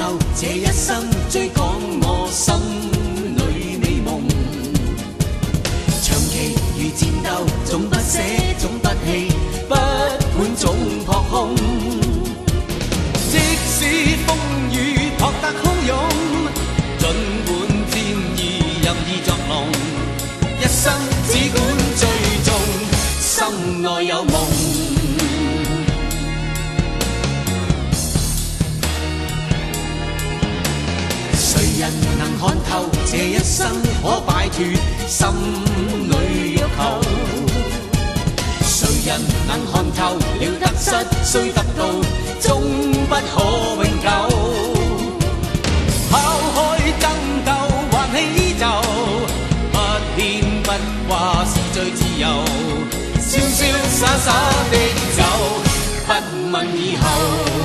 鬥，這一生追趕我心裏美夢。長期如戰鬥，總不捨總不棄，不管總撲空。即使風雨撲得洶湧，儘管戰意任意作弄，一生只管追蹤，心內有夢。誰人能看透這一生可擺脫心裏欲求？誰人能看透了得失雖得到，終不可永久？拋開爭鬥還起就，不牽不掛是最自由，瀟瀟灑灑的走，不問以後。